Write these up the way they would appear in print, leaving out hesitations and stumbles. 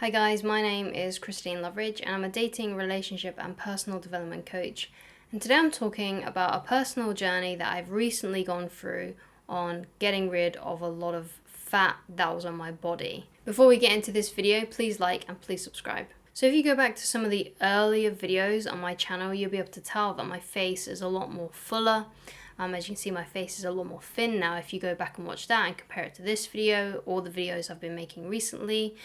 Hi guys, my name is Christine Loveridge and I'm a dating, relationship and personal development coach. And today I'm talking about a personal journey that I've recently gone through on getting rid of a lot of fat that was on my body. Before we get into this video, please like and please subscribe. So if you go back to some of the earlier videos on my channel, you'll be able to tell that my face is a lot more fuller. As you can see, my face is a lot more thin now if you go back and watch that and compare it to this video or the videos I've been making recently.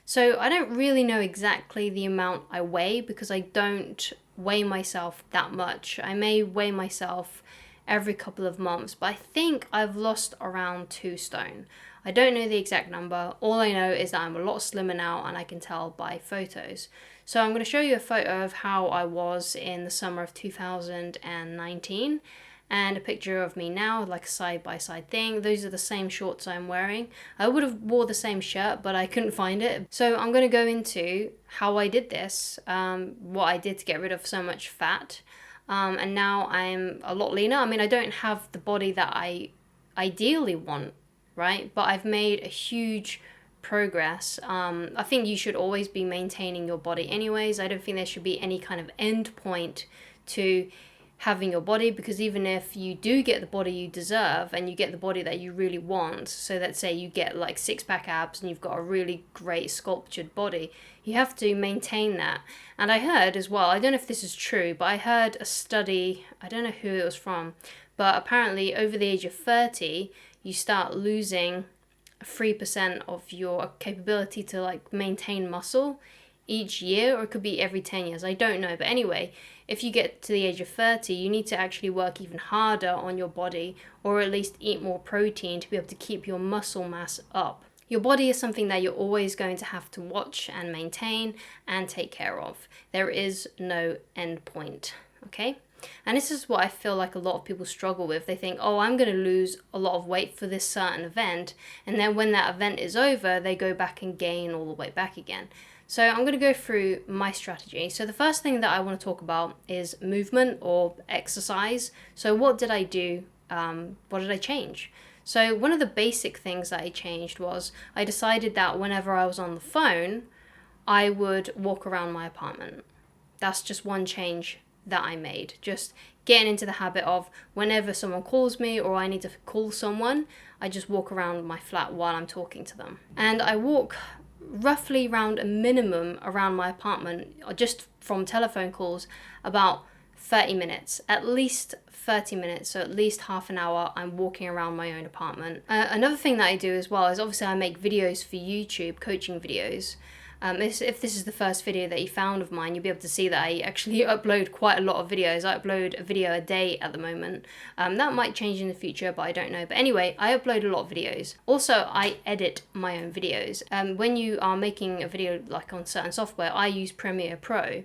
So I don't really know exactly the amount I weigh because I don't weigh myself that much. I may weigh myself every couple of months, but I think I've lost around 2 stone. I don't know the exact number. All I know is that I'm a lot slimmer now and I can tell by photos. So I'm going to show you a photo of how I was in the summer of 2019. And a picture of me now, like a side-by-side thing. Those are the same shorts I'm wearing. I would have wore the same shirt, but I couldn't find it. So I'm going to go into how I did this, what I did to get rid of so much fat. And now I'm a lot leaner. I mean, I don't have the body that I ideally want, right? But I've made a huge progress. I think you should always be maintaining your body anyways. I don't think there should be any kind of end point to having your body, because even if you do get the body you deserve and you get the body that you really want, so let's say you get like 6-pack abs and you've got a really great sculptured body, you have to maintain that. And I heard as well, I don't know if this is true, but I heard a study, I don't know who it was from, but apparently over the age of 30 you start losing 3% of your capability to like maintain muscle each year, or it could be every 10 years, I don't know. But anyway, if you get to the age of 30, you need to actually work even harder on your body, or at least eat more protein to be able to keep your muscle mass up. Your body is something that you're always going to have to watch and maintain and take care of. There is no end point, okay? And this is what I feel like a lot of people struggle with. They think, oh, I'm going to lose a lot of weight for this certain event, and then when that event is over, they go back and gain all the way back again. So I'm going to go through my strategy. So the first thing that I want to talk about is movement or exercise. So what did I do? What did I change? So one of the basic things that I changed was I decided that whenever I was on the phone, I would walk around my apartment. That's just one change that I made. Just getting into the habit of whenever someone calls me or I need to call someone, I just walk around my flat while I'm talking to them. And I walk roughly around a minimum around my apartment, or just from telephone calls, about 30 minutes, at least 30 minutes, so at least half an hour I'm walking around my own apartment. Another thing that I do as well is obviously I make videos for YouTube, coaching videos. If this is the first video that you found of mine, you'll be able to see that I actually upload quite a lot of videos. I upload a video a day at the moment. That might change in the future, but I don't know. But anyway, I upload a lot of videos. Also, I edit my own videos. When you are making a video like on certain software, I use Premiere Pro.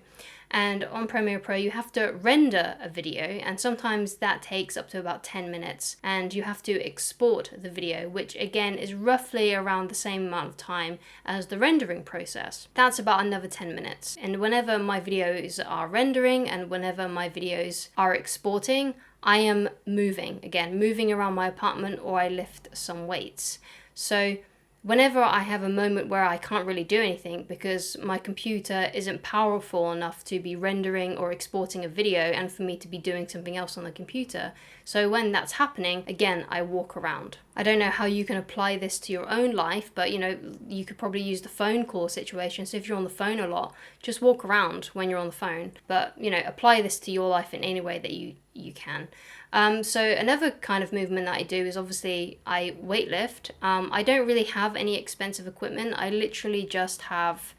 And on Premiere Pro, you have to render a video, and sometimes that takes up to about 10 minutes. And you have to export the video, which again is roughly around the same amount of time as the rendering process. That's about another 10 minutes. And whenever my videos are rendering and whenever my videos are exporting, I am moving around my apartment, or I lift some weights. So whenever I have a moment where I can't really do anything because my computer isn't powerful enough to be rendering or exporting a video and for me to be doing something else on the computer, so when that's happening, again, I walk around. I don't know how you can apply this to your own life, but you could probably use the phone call situation. So if you're on the phone a lot, just walk around when you're on the phone. But apply this to your life in any way that you can. So another kind of movement that I do is obviously I weightlift. I don't really have any expensive equipment. I literally just have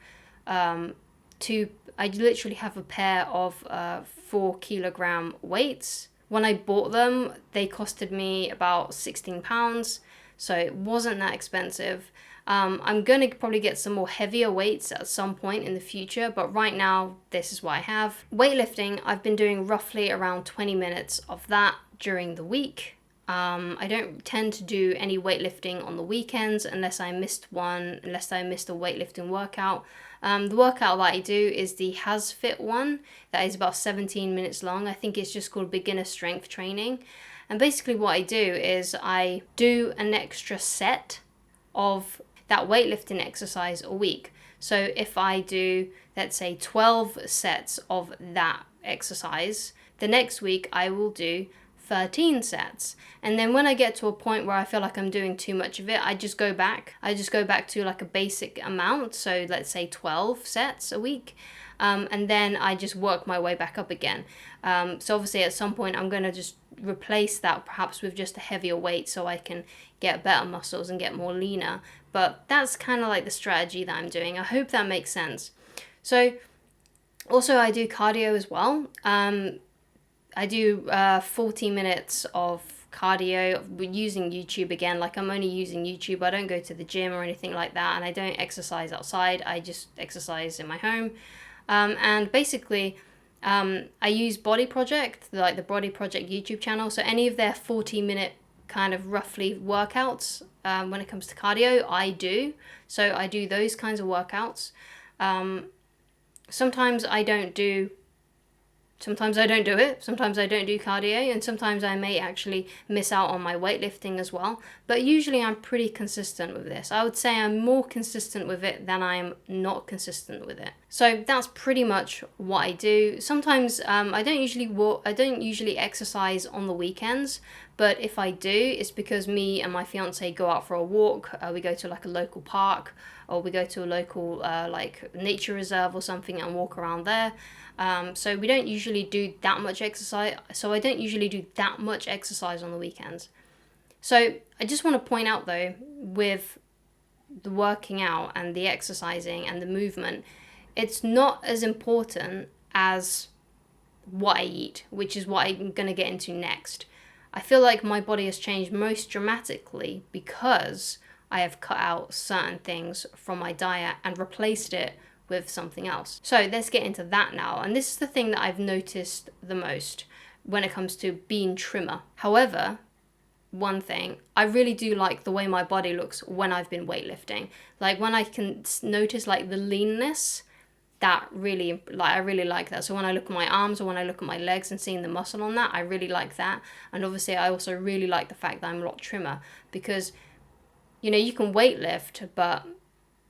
a pair of 4-kilogram weights. When I bought them, they costed me about £16, so it wasn't that expensive. I'm going to probably get some more heavier weights at some point in the future, but right now, this is what I have. Weightlifting, I've been doing roughly around 20 minutes of that during the week. I don't tend to do any weightlifting on the weekends unless I missed a weightlifting workout. The workout that I do is the HasFit one that is about 17 minutes long. I think it's just called beginner strength training. And basically what I do is I do an extra set of that weightlifting exercise a week. So if I do, let's say 12 sets of that exercise, the next week I will do 13 sets. And then when I get to a point where I feel like I'm doing too much of it, I just go back to like a basic amount. So let's say 12 sets a week. And then I just work my way back up again. So obviously at some point I'm going to just replace that perhaps with just a heavier weight so I can get better muscles and get more leaner. But that's kind of like the strategy that I'm doing. I hope that makes sense. So also I do cardio as well. I do 40 minutes of cardio using YouTube again. Like, I'm only using YouTube. I don't go to the gym or anything like that, and I don't exercise outside. I just exercise in my home. And basically, I use Body Project, like the Body Project YouTube channel. So any of their 40-minute kind of roughly workouts, when it comes to cardio, I do. So I do those kinds of workouts. Sometimes I don't do it. Sometimes I don't do cardio, and sometimes I may actually miss out on my weightlifting as well. But usually I'm pretty consistent with this. I would say I'm more consistent with it than I'm not consistent with it. So that's pretty much what I do. Sometimes I don't usually exercise on the weekends, but if I do, it's because me and my fiance go out for a walk. We go to like a local park, or we go to a local like nature reserve or something and walk around there. So we don't usually do that much exercise. So I don't usually do that much exercise on the weekends. So I just want to point out though, with the working out and the exercising and the movement, it's not as important as what I eat, which is what I'm going to get into next. I feel like my body has changed most dramatically because I have cut out certain things from my diet and replaced it with something else. So let's get into that now. And this is the thing that I've noticed the most when it comes to being trimmer. However, one thing, I really do like the way my body looks when I've been weightlifting. Like, when I can notice like the leanness, that really, like, I really like that. So when I look at my arms or when I look at my legs and seeing the muscle on that, I really like that. And obviously I also really like the fact that I'm a lot trimmer, because you know, you can weightlift, but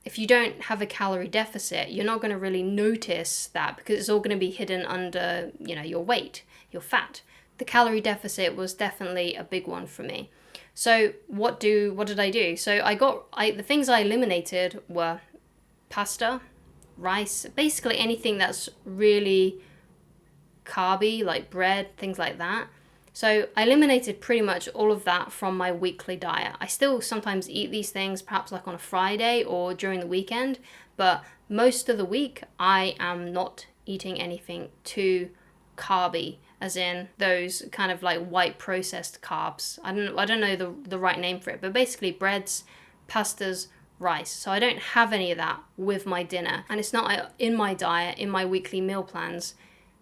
if you don't have a calorie deficit, you're not going to really notice that, because it's all going to be hidden under, you know, your weight, your fat. The calorie deficit was definitely a big one for me. So what did I do? So the things I eliminated were pasta, rice, basically anything that's really carby, like bread, things like that. So I eliminated pretty much all of that from my weekly diet. I still sometimes eat these things, perhaps like on a Friday or during the weekend, but most of the week I am not eating anything too carby, as in those kind of like white processed carbs. I don't know the right name for it, but basically breads, pastas, rice. So I don't have any of that with my dinner, and it's not in my diet, in my weekly meal plans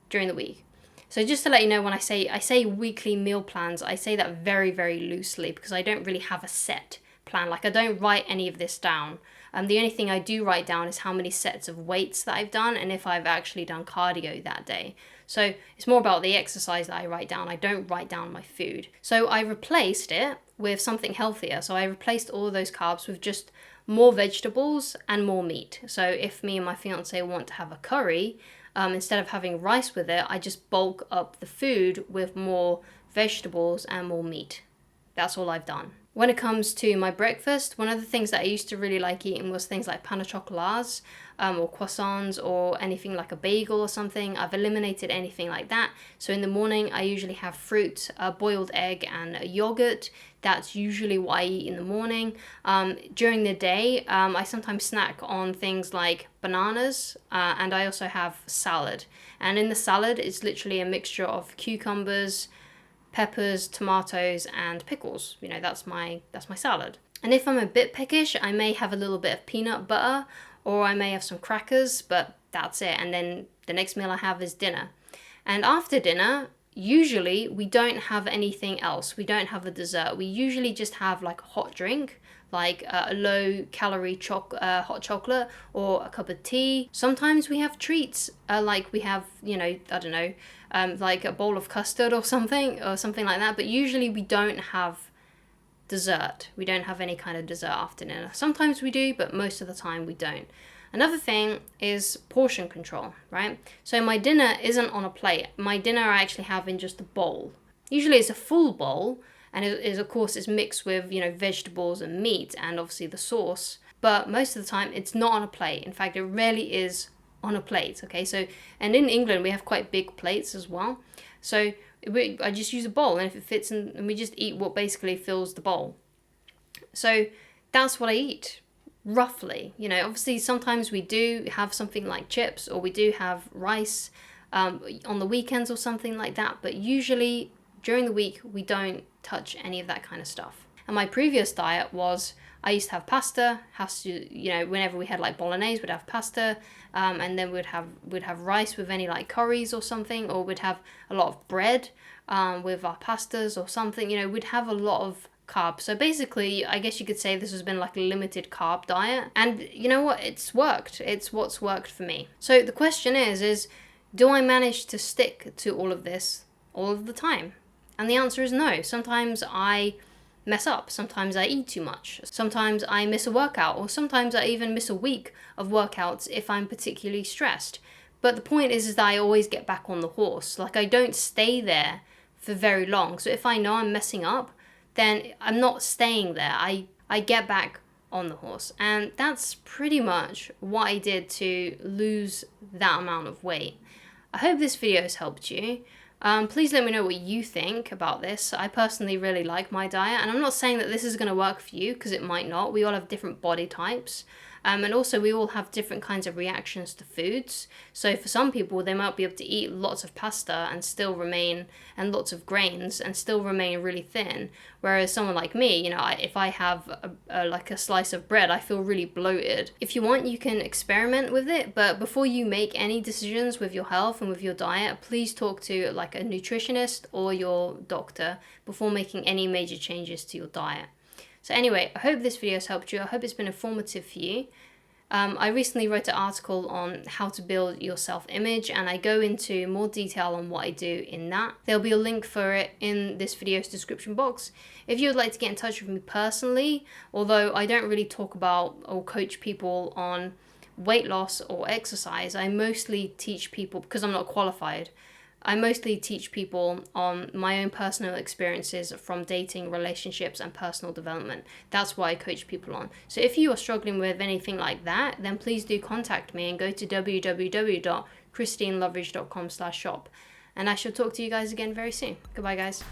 during the week. So just to let you know, when I say weekly meal plans, I say that very, very loosely, because I don't really have a set plan. Like, I don't write any of this down. The only thing I do write down is how many sets of weights that I've done and if I've actually done cardio that day. So it's more about the exercise that I write down. I don't write down my food. So I replaced it with something healthier. So I replaced all of those carbs with just more vegetables and more meat. So if me and my fiance want to have a curry, instead of having rice with it, I just bulk up the food with more vegetables and more meat. That's all I've done. When it comes to my breakfast, one of the things that I used to really like eating was things like pain au chocolat, or croissants, or anything like a bagel or something. I've eliminated anything like that. So in the morning, I usually have fruit, a boiled egg, and a yogurt. That's usually what I eat in the morning. During the day, I sometimes snack on things like bananas, and I also have salad. And in the salad, it's literally a mixture of cucumbers, peppers, tomatoes, and pickles. You know, that's my salad. And if I'm a bit peckish, I may have a little bit of peanut butter, or I may have some crackers, but that's it. And then the next meal I have is dinner. And after dinner, usually we don't have anything else. We don't have a dessert. We usually just have like a hot drink, like a low calorie hot chocolate, or a cup of tea. Sometimes we have treats, like we have, you know, I don't know, like a bowl of custard or something like that. But usually we don't have dessert. We don't have any kind of dessert after dinner. Sometimes we do, but most of the time we don't. Another thing is portion control, right? So my dinner isn't on a plate. My dinner I actually have in just a bowl. Usually it's a full bowl, and it is, of course, it's mixed with, vegetables and meat and obviously the sauce. But most of the time it's not on a plate. In fact, it rarely is on a plate, okay? So, and in England we have quite big plates as well. So I just use a bowl, and if it fits in, and we just eat what basically fills the bowl. So that's what I eat, roughly. Obviously sometimes we do have something like chips, or we do have rice on the weekends or something like that, but usually during the week we don't touch any of that kind of stuff. And my previous diet was, I used to have pasta, whenever we had like bolognese, we'd have pasta, and then we'd have rice with any like curries or something, or we'd have a lot of bread with our pastas or something. We'd have a lot of carbs. So basically, I guess you could say this has been like a limited carb diet. And you know what? It's worked. It's what's worked for me. So the question is do I manage to stick to all of this all of the time? And the answer is no. Sometimes I mess up. Sometimes I eat too much. Sometimes I miss a workout, or sometimes I even miss a week of workouts if I'm particularly stressed. But the point is that I always get back on the horse. Like, I don't stay there for very long. So if I know I'm messing up, then I'm not staying there. I get back on the horse. And that's pretty much what I did to lose that amount of weight. I hope this video has helped you. Please let me know what you think about this. I personally really like my diet, and I'm not saying that this is going to work for you, because it might not. We all have different body types. And also we all have different kinds of reactions to foods. So for some people, they might be able to eat lots of pasta and still remain, and lots of grains and still remain really thin. Whereas someone like me, if I have like a slice of bread, I feel really bloated. If you want, you can experiment with it. But before you make any decisions with your health and with your diet, please talk to like a nutritionist or your doctor before making any major changes to your diet. So anyway, I hope this video has helped you. I hope it's been informative for you. I recently wrote an article on how to build your self-image, and I go into more detail on what I do in that. There'll be a link for it in this video's description box. If you would like to get in touch with me personally, although I don't really talk about or coach people on weight loss or exercise, I mostly teach people, because I'm not qualified, I mostly teach people on my own personal experiences from dating, relationships, and personal development. That's what I coach people on. So if you are struggling with anything like that, then please do contact me and go to www.christineloveridge.com/shop. And I shall talk to you guys again very soon. Goodbye, guys.